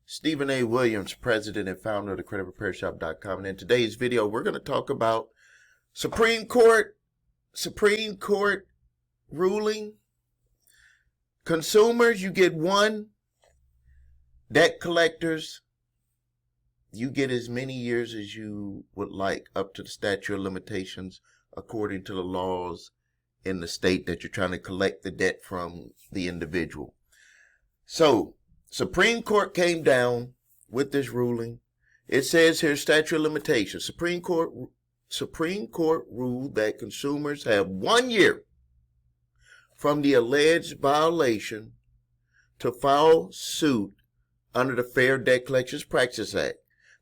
Stephen A. Williams, president and founder of the creditrepairshop.com. And in today's video, we're going to talk about Supreme Court ruling. Consumers, you get one. Debt collectors, you get as many years as you would like, up to the statute of limitations, according to the laws in the state that you're trying to collect the debt from the individual. So, Supreme Court came down with this ruling. It says here, statute of limitations. Supreme Court ruled that consumers have 1 year from the alleged violation to file suit under the Fair Debt Collections Practices Act.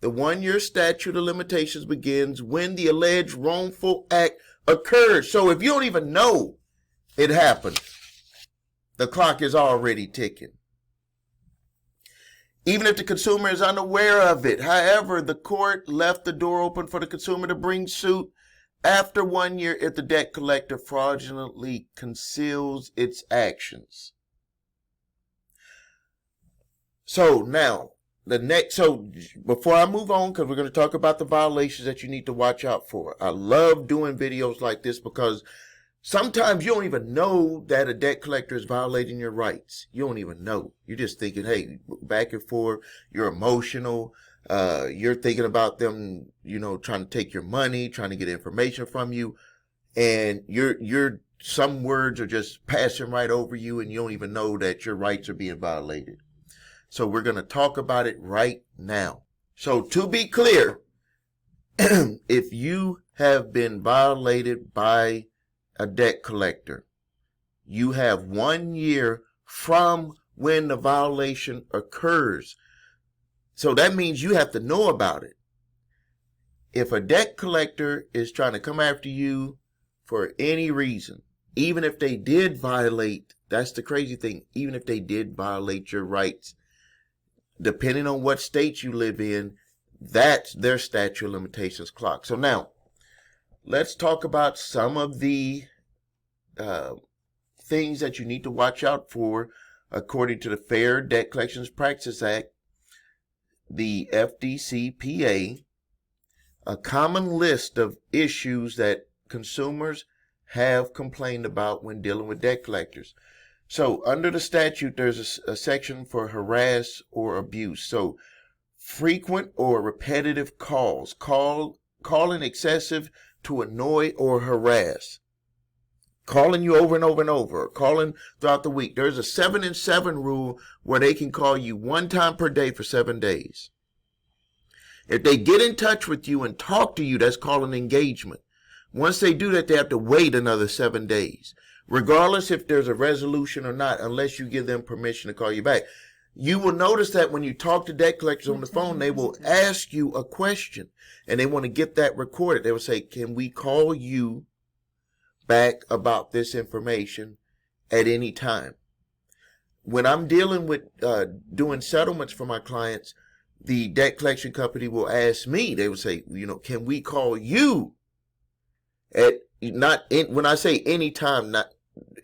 The 1 year statute of limitations begins when the alleged wrongful act occurs. So if you don't even know it happened, the clock is already ticking. Even if the consumer is unaware of it. However, the court left the door open for the consumer to bring suit after 1 year if the debt collector fraudulently conceals its actions. So now, before I move on, because we're going to talk about the violations that you need to watch out for. I love doing videos like this because sometimes you don't even know that a debt collector is violating your rights. You don't even know. You're just thinking, hey, back and forth. You're emotional. You're thinking about them, trying to take your money, trying to get information from you. And some words are just passing right over you and you don't even know that your rights are being violated. So we're going to talk about it right now. So to be clear, if you have been violated by a debt collector, you have 1 year from when the violation occurs. So that means you have to know about it. If a debt collector is trying to come after you for any reason, even if they did violate, that's the crazy thing, even if they did violate your rights, depending on what state you live in, that's their statute of limitations clock. So now, let's talk about some of the things that you need to watch out for according to the Fair Debt Collections Practices Act, the FDCPA, a common list of issues that consumers have complained about when dealing with debt collectors. So under the statute, there's a section for harass or abuse. So frequent or repetitive calls, calling excessive to annoy or harass, calling you over and over and over, calling throughout the week. There's a 7 and 7 rule where they can call you 1 time per day for 7 days. If they get in touch with you and talk to you, that's called an engagement. Once they do that, they have to wait another 7 days. Regardless if there's a resolution or not, unless you give them permission to call you back. You will notice that when you talk to debt collectors on the phone, they will ask you a question and they want to get that recorded. They will say, can we call you back about this information at any time? When I'm dealing with doing settlements for my clients, the debt collection company will ask me, they will say, can we call you at when I say any time,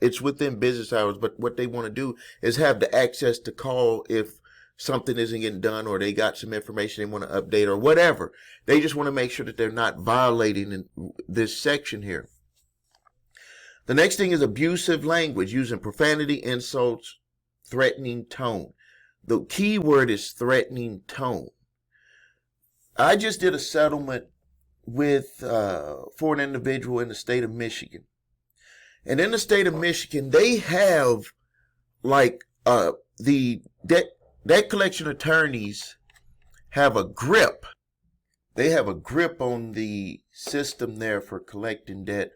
it's within business hours, but what they want to do is have the access to call if something isn't getting done or they got some information they want to update or whatever. They just want to make sure that they're not violating this section here. The next thing is abusive language, using profanity, insults, threatening tone. The key word is threatening tone. I just did a settlement for an individual in the state of Michigan. And in the state of Michigan, they have the debt collection attorneys have a grip. They have a grip on the system there for collecting debt.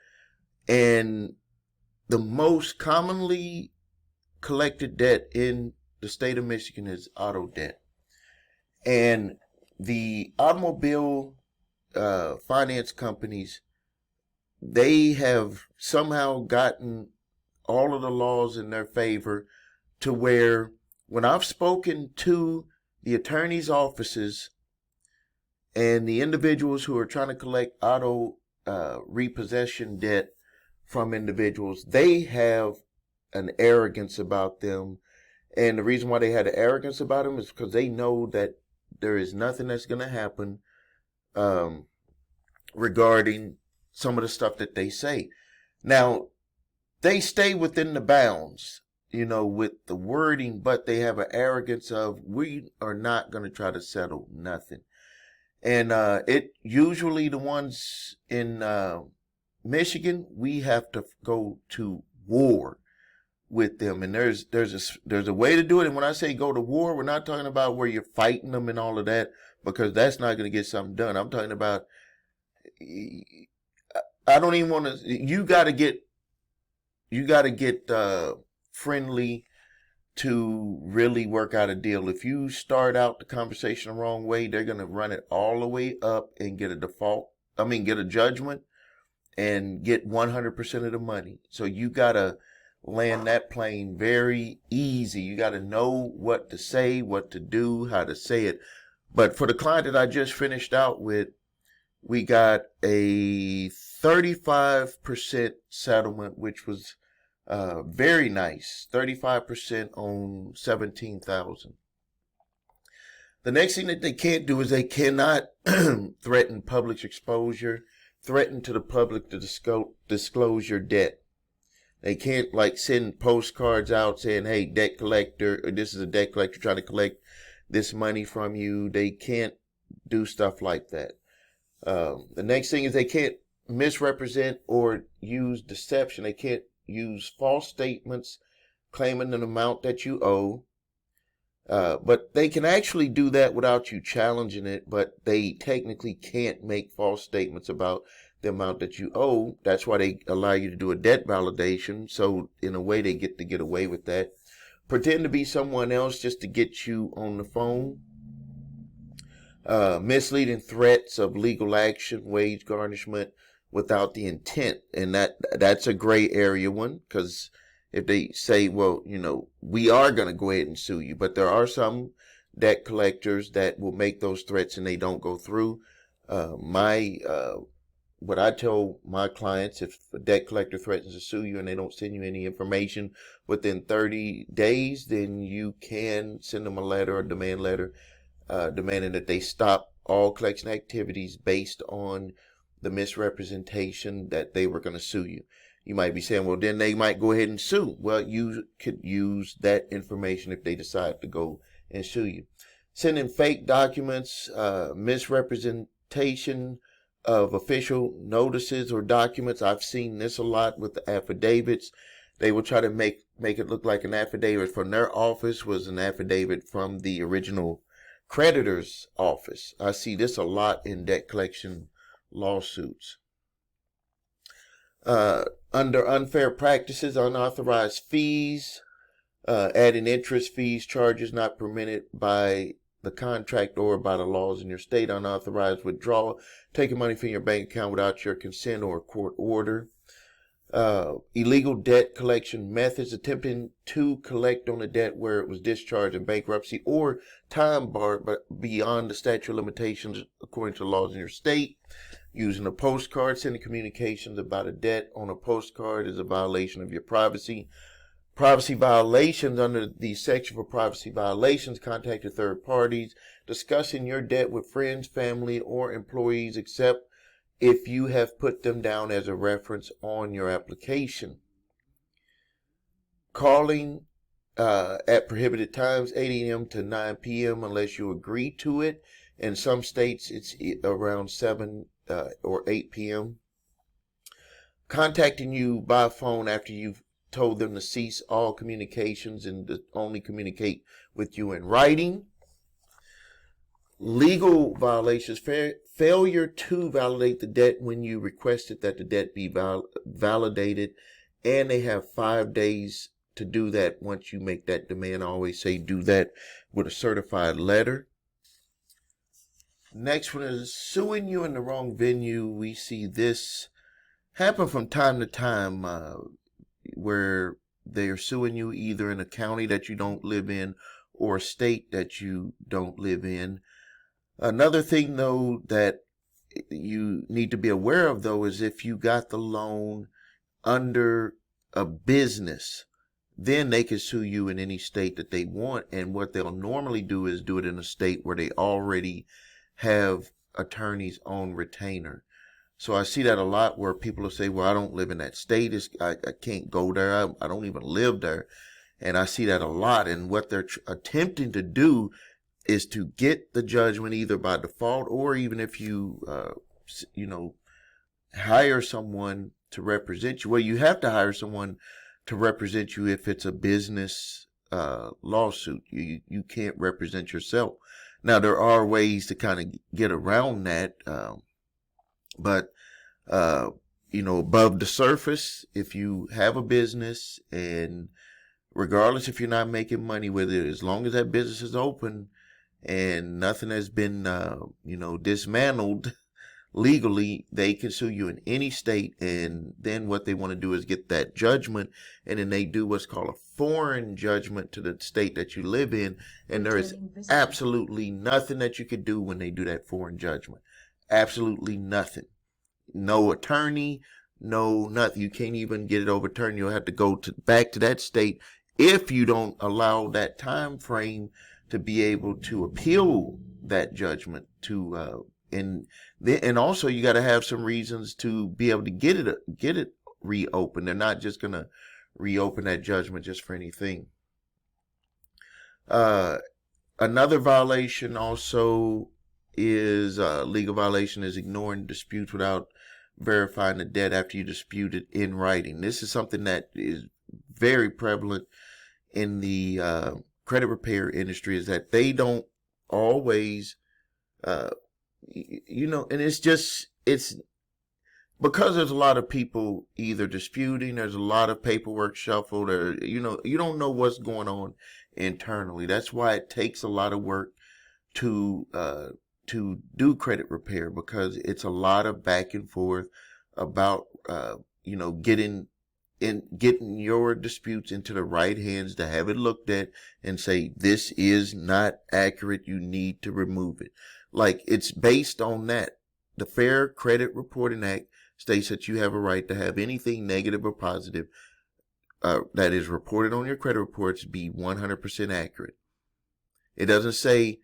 And the most commonly collected debt in the state of Michigan is auto debt. And the automobile finance companies, they have somehow gotten all of the laws in their favor to where when I've spoken to the attorney's offices and the individuals who are trying to collect auto repossession debt from individuals, they have an arrogance about them And the reason why they had the arrogance about them is because they know that there is nothing that's going to happen regarding some of the stuff that they say. Now, they stay within the bounds, with the wording, but they have an arrogance of, we are not going to try to settle nothing. And it usually the ones in Michigan, we have to go to war with them, and there's a way to do it. And when I say go to war, we're not talking about where you're fighting them and all of that, because that's not going to get something done. I'm talking about, I don't even want to. You got to get friendly to really work out a deal. If you start out the conversation the wrong way, they're going to run it all the way up and get a get a judgment and get 100% of the money. So you got to land that plane very easy. You got to know what to say, what to do, how to say it. But for the client that I just finished out with, we got a 35% settlement, which was very nice. 35% on $17,000. The next thing that they can't do is they cannot threaten public exposure, threaten to the public to disclose your debt. They can't send postcards out saying, hey, debt collector, or this is a debt collector trying to collect this money from you. They can't do stuff like that. The next thing is they can't misrepresent or use deception. They can't use false statements claiming an amount that you owe. But they can actually do that without you challenging it, but they technically can't make false statements about the amount that you owe. That's why they allow you to do a debt validation. So in a way, they get away with that. Pretend to be someone else just to get you on the phone. Misleading threats of legal action, wage garnishment without the intent. And that's a gray area one, because if they say, well, we are going to go ahead and sue you, but there are some debt collectors that will make those threats and they don't go through. What I tell my clients, if a debt collector threatens to sue you and they don't send you any information within 30 days, then you can send them a letter, a demand letter, demanding that they stop all collection activities based on the misrepresentation that they were going to sue you. You might be saying, well, then they might go ahead and sue. Well, you could use that information if they decide to go and sue you. Sending fake documents, misrepresentation of official notices or documents. I've seen this a lot with the affidavits. They will try to make it look like an affidavit from their office was an affidavit from the original creditor's office. I see this a lot in debt collection lawsuits. Under unfair practices, unauthorized fees, adding interest, fees, charges not permitted by the contract or by the laws in your state, unauthorized withdrawal, taking money from your bank account without your consent or a court order. Illegal debt collection methods, attempting to collect on a debt where it was discharged in bankruptcy or time barred but beyond the statute of limitations according to the laws in your state. Using a postcard, sending communications about a debt on a postcard is a violation of your privacy. Privacy violations under the section for privacy violations, contacting third parties, discussing your debt with friends, family, or employees, except if you have put them down as a reference on your application. Calling at prohibited times, 8 a.m. to 9 p.m. unless you agree to it. In some states, it's around 7 or 8 p.m. Contacting you by phone after you've told them to cease all communications and to only communicate with you in writing. Legal violations, failure to validate the debt when you requested that the debt be validated, and they have 5 days to do that once you make that demand. I always say do that with a certified letter. Next one is suing you in the wrong venue. We see this happen from time to time where they are suing you either in a county that you don't live in or a state that you don't live in. Another thing, though, that you need to be aware of, though, is if you got the loan under a business, then they can sue you in any state that they want. And what they'll normally do is do it in a state where they already have attorneys on retainer. So I see that a lot where people will say, well, I don't live in that state. I can't go there. I don't even live there. And I see that a lot. And what they're attempting to do is to get the judgment either by default, or even if you, hire someone to represent you. Well, you have to hire someone to represent you if it's a business lawsuit. You can't represent yourself. Now, there are ways to kind of get around that. But above the surface, if you have a business, and regardless if you're not making money with it, as long as that business is open and nothing has been, dismantled legally, they can sue you in any state. And then what they want to do is get that judgment, and then they do what's called a foreign judgment to the state that you live in. And there is absolutely nothing that you could do when they do that foreign judgment. Absolutely nothing. No attorney, no nothing. You can't even get it overturned. You'll have to go back to that state if you don't allow that time frame to be able to appeal that judgment and also you got to have some reasons to be able to get it reopened. They're not just going to reopen that judgment just for anything. Another violation also is legal violation is ignoring disputes without verifying the debt after you dispute it in writing. This is something that is very prevalent in the credit repair industry, is that they don't always, and it's because there's a lot of people either disputing, there's a lot of paperwork shuffled, or, you don't know what's going on internally. That's why it takes a lot of work to do credit repair, because it's a lot of back and forth about, getting your disputes into the right hands to have it looked at and say, this is not accurate. You need to remove it. Like, it's based on that. The Fair Credit Reporting Act states that you have a right to have anything negative or positive that is reported on your credit reports be 100% accurate. It doesn't say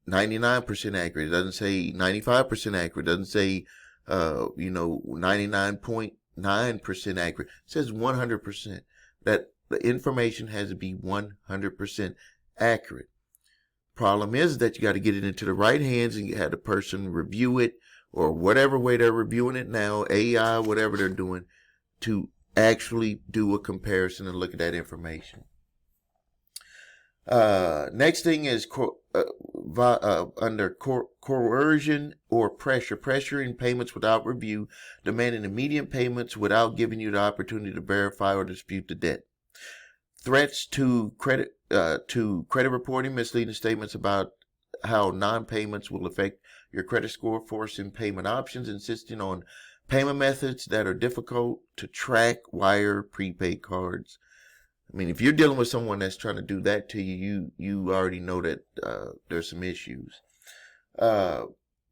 99% accurate. It doesn't say 95% accurate. It doesn't say, 99.9% accurate. It says 100%. That the information has to be 100% accurate. Problem is that you got to get it into the right hands and you have the person review it, or whatever way they're reviewing it now, AI, whatever they're doing, to actually do a comparison and look at that information. Next thing is under coercion or pressure, pressuring payments without review, demanding immediate payments without giving you the opportunity to verify or dispute the debt. Threats to credit reporting, misleading statements about how non-payments will affect your credit score, forcing payment options, insisting on payment methods that are difficult to track, wire, prepaid cards. I mean, if you're dealing with someone that's trying to do that to you, you already know that there's some issues.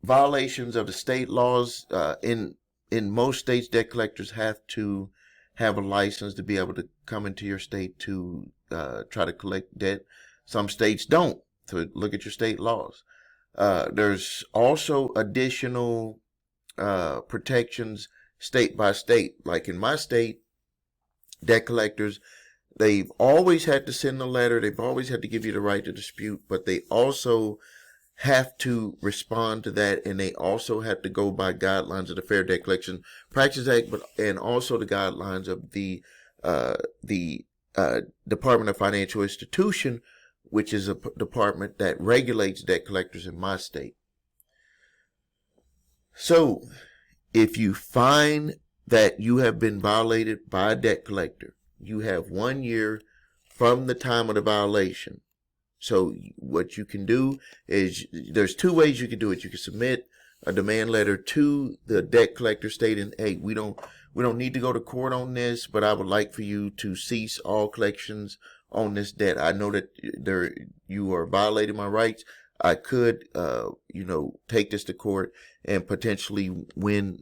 Violations of the state laws. In most states, debt collectors have to have a license to be able to come into your state to try to collect debt. Some states don't. So look at your state laws. There's also additional protections state by state. Like in my state, debt collectors, they've always had to send a letter. They've always had to give you the right to dispute, but they also have to respond to that, and they also have to go by guidelines of the Fair Debt Collection Practices Act, and also the guidelines of the Department of Financial Institution, which is a department that regulates debt collectors in my state. So, if you find that you have been violated by a debt collector, you have 1 year from the time of the violation. So what you can do is, there's two ways you can do it. You can submit a demand letter to the debt collector stating, hey, we don't need to go to court on this, but I would like for you to cease all collections on this debt. I know that you are violating my rights. I could, take this to court and potentially win,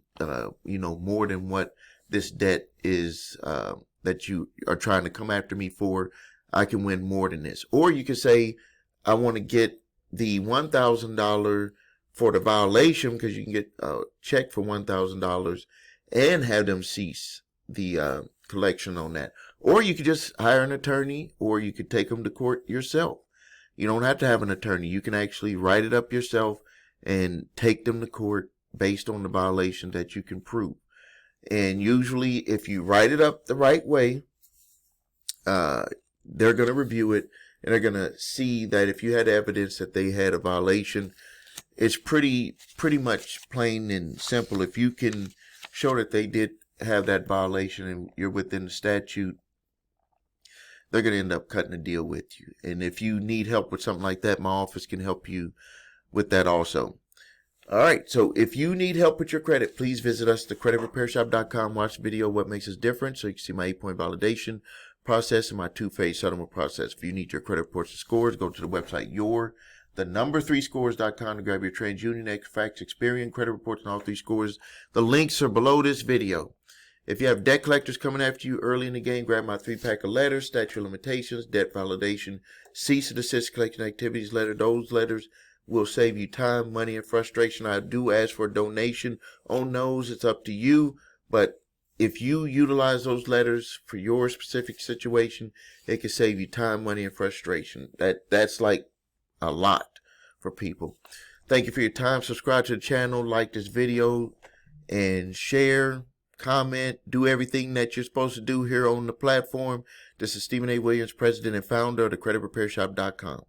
more than what this debt is that you are trying to come after me for, I can win more than this. Or you could say, I want to get the $1,000 for the violation, because you can get a check for $1,000 and have them cease the collection on that. Or you could just hire an attorney, or you could take them to court yourself. You don't have to have an attorney. You can actually write it up yourself and take them to court based on the violation that you can prove. And usually, if you write it up the right way, they're going to review it, and they're going to see that if you had evidence that they had a violation, it's pretty much plain and simple. If you can show that they did have that violation and you're within the statute, they're going to end up cutting a deal with you. And if you need help with something like that, my office can help you with that also. All right, so if you need help with your credit, please visit us at thecreditrepairshop.com. Watch the video, What Makes Us Different, so you can see my 8-point validation process and my 2-phase settlement process. If you need your credit reports and scores, go to the website the3scores.com to grab your TransUnion, Equifax, Experian credit reports and all 3 scores. The links are below this video. If you have debt collectors coming after you early in the game, grab my 3-pack of letters, statute of limitations, debt validation, cease and desist collection activities letter. Those letters will save you time, money, and frustration. I do ask for a donation on those. It's up to you. But if you utilize those letters for your specific situation, it can save you time, money, and frustration. That's like a lot for people. Thank you for your time. Subscribe to the channel, like this video, and share, comment, do everything that you're supposed to do here on the platform. This is Stephen A. Williams, president and founder of thecreditrepairshop.com.